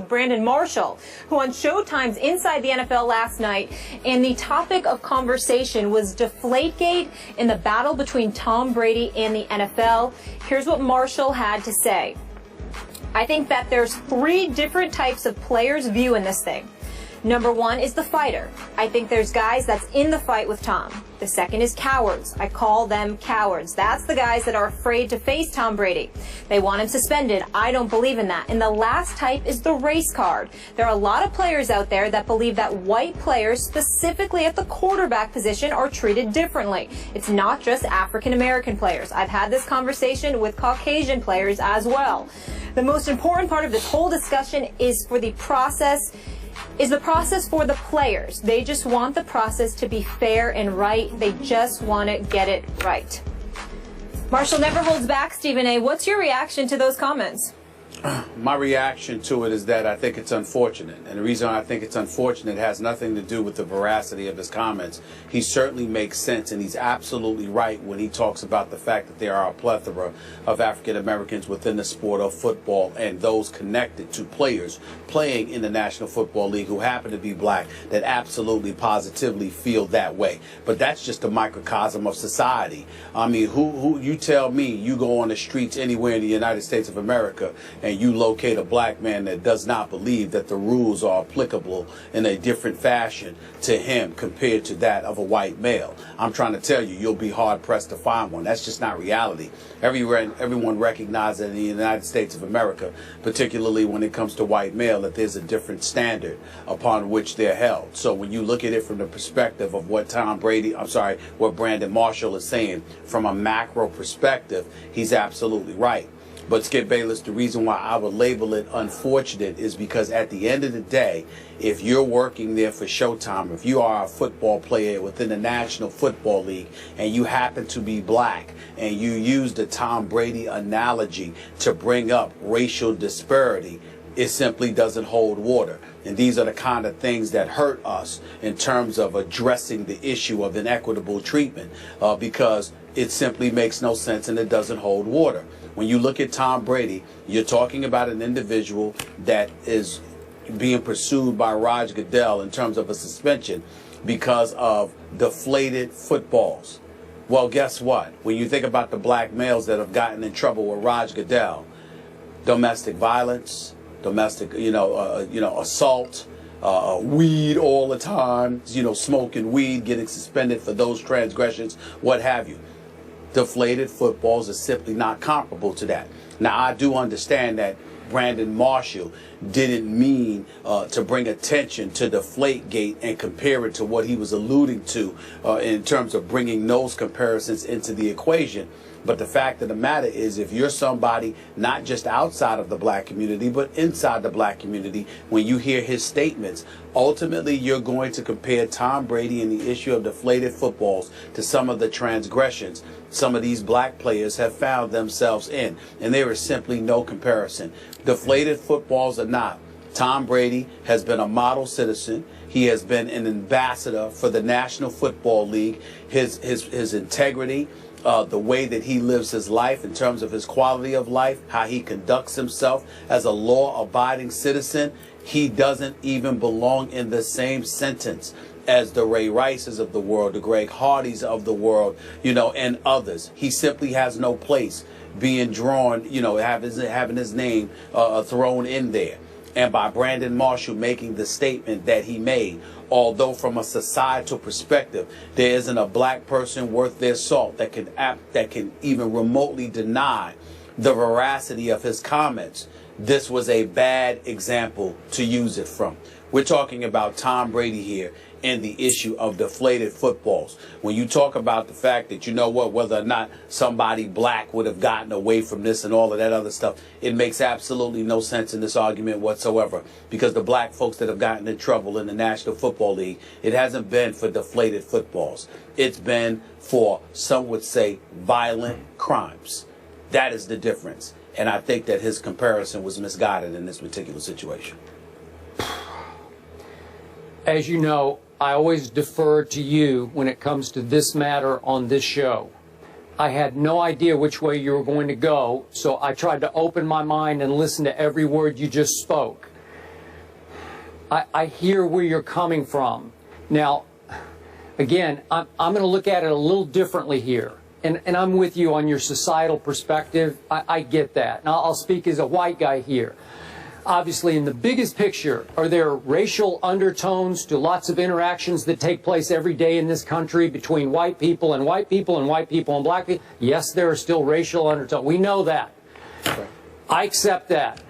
Brandon Marshall, who on Showtime's Inside the NFL last night, and the topic of conversation was Deflategate in the battle between Tom Brady and the NFL. Here's what Marshall had to say. I think that there's three different types of players' view in this thing. Number one is the fighter. I think there's guys that's in the fight with Tom. The second is cowards. I call them cowards. That's the guys that are afraid to face Tom Brady. They want him suspended. I don't believe in that. And the last type is the race card. There are a lot of players out there that believe that white players, specifically at the quarterback position, are treated differently. It's not just African American players. I've had this conversation with Caucasian players as well. The most important part of this whole discussion is the process for the players. They just want the process to be fair and right. They just want to get it right. Marshall never holds back, Stephen A. What's your reaction to those comments? My reaction to it is that I think it's unfortunate. And the reason I think it's unfortunate has nothing to do with the veracity of his comments. He certainly makes sense, and he's absolutely right when he talks about the fact that there are a plethora of African Americans within the sport of football and those connected to players playing in the National Football League who happen to be black that absolutely positively feel that way. But that's just a microcosm of society. I mean, who you tell me you go on the streets anywhere in the United States of America and you locate a black man that does not believe that the rules are applicable in a different fashion to him compared to that of a white male. I'm trying to tell you, you'll be hard-pressed to find one. That's just not reality. Everyone recognizes in the United States of America, particularly when it comes to white male, that there's a different standard upon which they're held. So when you look at it from the perspective of what what Brandon Marshall is saying from a macro perspective, he's absolutely right. But Skip Bayless, the reason why I would label it unfortunate is because at the end of the day, if you're working there for Showtime, if you are a football player within the National Football League and you happen to be black and you use the Tom Brady analogy to bring up racial disparity, it simply doesn't hold water. And these are the kind of things that hurt us in terms of addressing the issue of inequitable treatment because it simply makes no sense and it doesn't hold water. When you look at Tom Brady, you're talking about an individual that is being pursued by Roger Goodell in terms of a suspension because of deflated footballs. Well, guess what? When you think about the black males that have gotten in trouble with Roger Goodell, domestic violence, assault, weed all the time, smoking weed, getting suspended for those transgressions, what have you. Deflated footballs are simply not comparable to that. Now, I do understand that Brandon Marshall didn't mean to bring attention to Deflategate and compare it to what he was alluding to in terms of bringing those comparisons into the equation. But the fact of the matter is, if you're somebody not just outside of the black community, but inside the black community, when you hear his statements, ultimately you're going to compare Tom Brady and the issue of deflated footballs to some of the transgressions some of these black players have found themselves in. And there is simply no comparison. Deflated footballs or not, Tom Brady has been a model citizen. He has been an ambassador for the National Football League. His integrity, the way that he lives his life in terms of his quality of life, how he conducts himself as a law-abiding citizen, he doesn't even belong in the same sentence as the Ray Rices of the world, the Greg Hardys of the world, and others. He simply has no place being drawn, having his name thrown in there. And by Brandon Marshall making the statement that he made, although from a societal perspective, there isn't a black person worth their salt that can even remotely deny the veracity of his comments, this was a bad example to use it from. We're talking about Tom Brady here and the issue of deflated footballs. When you talk about the fact that, whether or not somebody black would have gotten away from this and all of that other stuff, it makes absolutely no sense in this argument whatsoever. Because the black folks that have gotten in trouble in the National Football League, it hasn't been for deflated footballs. It's been for, some would say, violent crimes. That is the difference. And I think that his comparison was misguided in this particular situation. As you know, I always defer to you when it comes to this matter on this show. I had no idea which way you were going to go, so I tried to open my mind and listen to every word you just spoke. I hear where you're coming from. Now, again, I'm going to look at it a little differently here. And I'm with you on your societal perspective. I get that. And I'll speak as a white guy here. Obviously, in the biggest picture, are there racial undertones to lots of interactions that take place every day in this country between white people and white people and white people and black people? Yes, there are still racial undertones. We know that. Right. I accept that.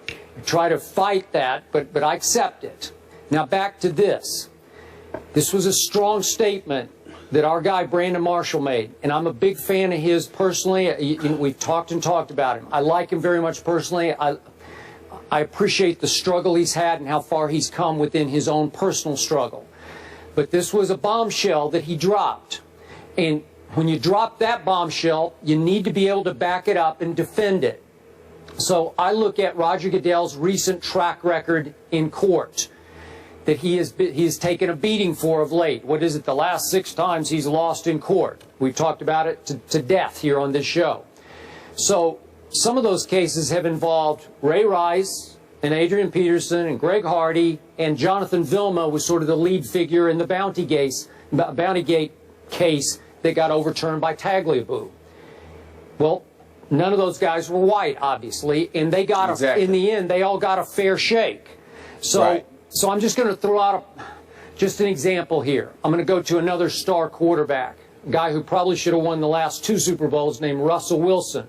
I try to fight that, but I accept it. Now back to this. This was a strong statement that our guy Brandon Marshall made, and I'm a big fan of his personally. We've talked about him. I like him very much personally. I appreciate the struggle he's had and how far he's come within his own personal struggle. But this was a bombshell that he dropped. And when you drop that bombshell, you need to be able to back it up and defend it. So I look at Roger Goodell's recent track record in court that he has taken a beating for of late. What is it, the last 6 times he's lost in court? We've talked about it to death here on this show. So some of those cases have involved Ray Rice and Adrian Peterson and Greg Hardy, and Jonathan Vilma was sort of the lead figure in the Bountygate case that got overturned by Tagliabue. Well, none of those guys were white, obviously, and they got exactly. In the end, they all got a fair shake. So, right. So I'm just going to throw out just an example here. I'm going to go to another star quarterback, a guy who probably should have won the last 2 Super Bowls, named Russell Wilson.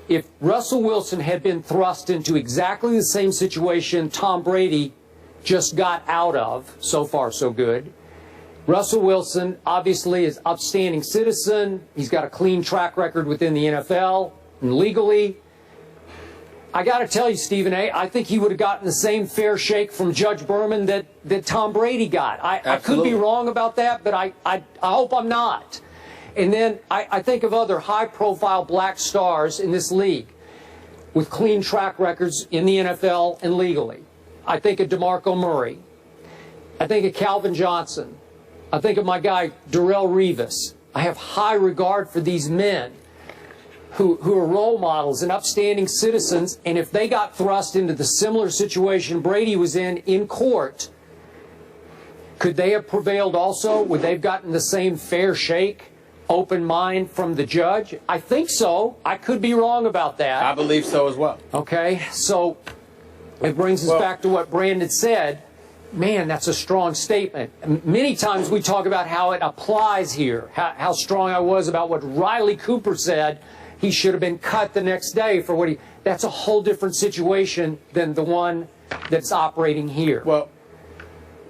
If Russell Wilson had been thrust into exactly the same situation Tom Brady just got out of, so far so good, Russell Wilson obviously is an upstanding citizen. He's got a clean track record within the NFL and legally. I got to tell you, Stephen A., I think he would have gotten the same fair shake from Judge Berman that Tom Brady got. I could be wrong about that, but I hope I'm not. And then I think of other high-profile black stars in this league with clean track records in the NFL and legally. I think of DeMarco Murray. I think of Calvin Johnson. I think of my guy, Darrelle Revis. I have high regard for these men who are role models and upstanding citizens, and if they got thrust into the similar situation Brady was in court, could they have prevailed also? Would they have gotten the same fair shake, open mind from the judge? I think so. I could be wrong about that. I believe so as well. Okay, so it brings us back to what Brandon said. Man, that's a strong statement. Many times we talk about how it applies here, how strong I was about what Riley Cooper said. He should have been cut the next day for what he... That's a whole different situation than the one that's operating here. Well,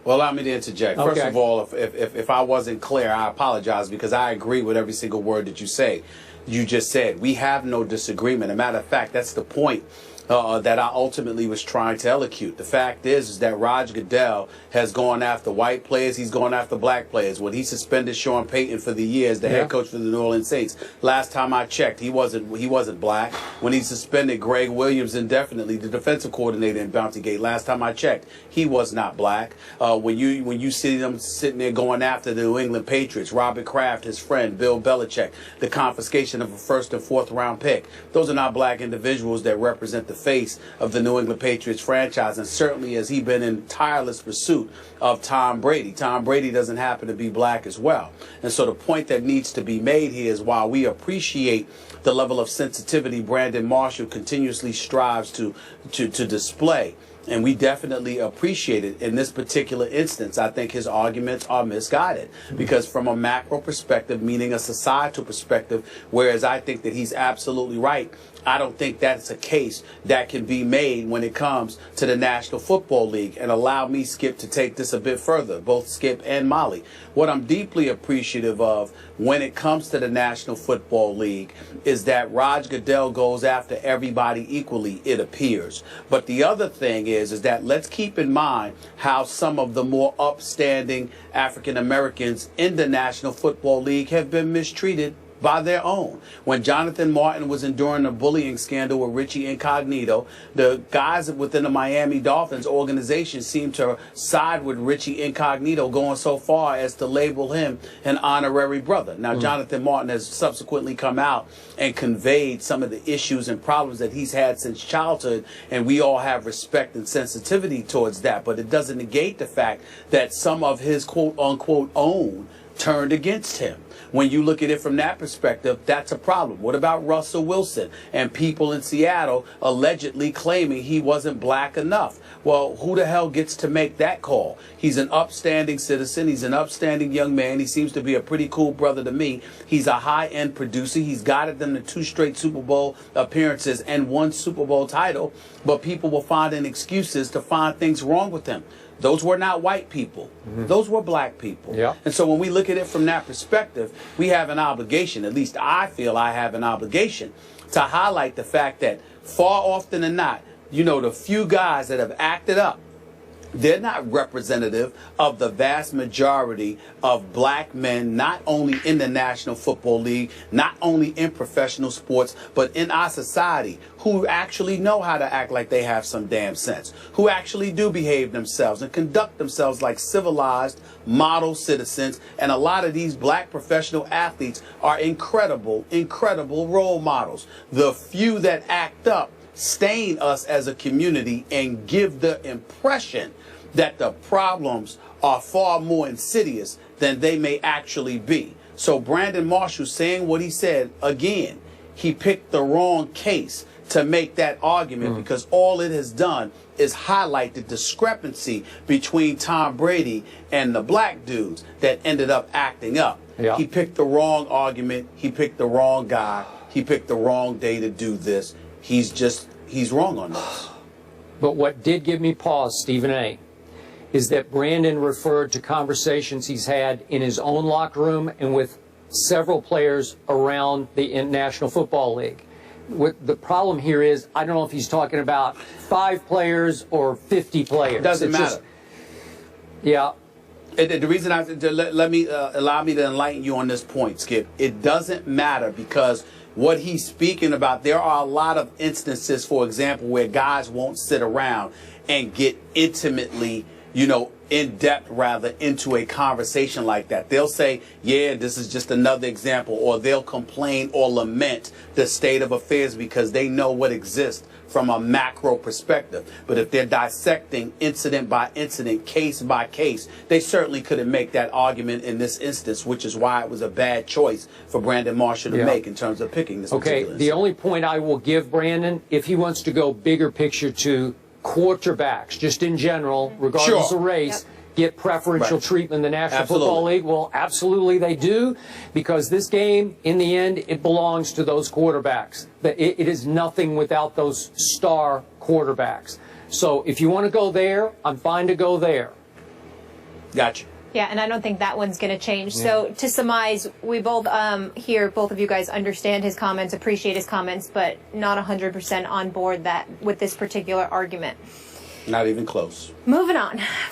allow me to interject. Okay. First of all, if I wasn't clear, I apologize, because I agree with every single word that you just said. We have no disagreement. As a matter of fact, that's the point that I ultimately was trying to elocute. The fact is that Roger Goodell has gone after white players. He's gone after black players. When he suspended Sean Payton for the year as the head coach for the New Orleans Saints, last time I checked, he wasn't black. When he suspended Greg Williams indefinitely, the defensive coordinator in Bountygate, last time I checked, he was not black. When you see them sitting there going after the New England Patriots, Robert Kraft, his friend, Bill Belichick, the confiscation of a 1st and 4th round pick, those are not black individuals that represent the face of the New England Patriots franchise, and certainly has he been in tireless pursuit of Tom Brady. Tom Brady doesn't happen to be black as well. And so the point that needs to be made here is, while we appreciate the level of sensitivity Brandon Marshall continuously strives to display, and we definitely appreciate it, in this particular instance, I think his arguments are misguided. Because from a macro perspective, meaning a societal perspective, whereas I think that he's absolutely right, I don't think that's a case that can be made when it comes to the National Football League. And allow me, Skip, to take this a bit further, both Skip and Molly. What I'm deeply appreciative of when it comes to the National Football League is that Roger Goodell goes after everybody equally, it appears. But the other thing is that let's keep in mind how some of the more upstanding African Americans in the National Football League have been mistreated by their own. When Jonathan Martin was enduring a bullying scandal with Richie Incognito, the guys within the Miami Dolphins organization seemed to side with Richie Incognito, going so far as to label him an honorary brother. Now, Jonathan Martin has subsequently come out and conveyed some of the issues and problems that he's had since childhood, and we all have respect and sensitivity towards that, but it doesn't negate the fact that some of his quote-unquote own turned against him. When you look at it from that perspective, that's a problem. What about Russell Wilson and people in Seattle allegedly claiming he wasn't black enough? Well, who the hell gets to make that call? He's an upstanding citizen. He's an upstanding young man. He seems to be a pretty cool brother to me. He's a high-end producer. He's guided them to 2 straight Super Bowl appearances and 1 Super Bowl title, but people will find excuses to find things wrong with him. Those were not white people. Those were black people. Yeah. And so when we look at it from that perspective, we have an obligation, at least I feel I have an obligation, to highlight the fact that far often than not, you know, the few guys that have acted up, they're not representative of the vast majority of black men, not only in the National Football League, not only in professional sports, but in our society, who actually know how to act like they have some damn sense, who actually do behave themselves and conduct themselves like civilized, model citizens. And a lot of these black professional athletes are incredible, incredible role models. The few that act up stain us as a community and give the impression that the problems are far more insidious than they may actually be. So Brandon Marshall saying what he said, again, he picked the wrong case to make that argument, because all it has done is highlight the discrepancy between Tom Brady and the black dudes that ended up acting up. Yeah. He picked the wrong argument. He picked the wrong guy. He picked the wrong day to do this. He's wrong on this. But what did give me pause, Stephen A., is that Brandon referred to conversations he's had in his own locker room and with several players around the National Football League. What the problem here is, I don't know if he's talking about 5 players or 50 players. Doesn't matter. Yeah. The reason allow me to enlighten you on this point, Skip. It doesn't matter, because what he's speaking about, there are a lot of instances, for example, where guys won't sit around and get intimately, in depth rather, into a conversation like that. They'll say, yeah, this is just another example, or they'll complain or lament the state of affairs because they know what exists from a macro perspective. But if they're dissecting incident by incident, case by case, they certainly couldn't make that argument in this instance, which is why it was a bad choice for Brandon Marshall to make in terms of picking this particular instance. The only point I will give Brandon, if he wants to go bigger picture to quarterbacks, just in general, regardless of race, get preferential treatment in the National Football League? Well, absolutely they do, because this game, in the end, it belongs to those quarterbacks. It is nothing without those star quarterbacks. So if you want to go there, I'm fine to go there. Gotcha. Yeah, and I don't think that one's going to change. So to surmise, we both here, both of you guys understand his comments, appreciate his comments, but not 100% on board with this particular argument. Not even close. Moving on.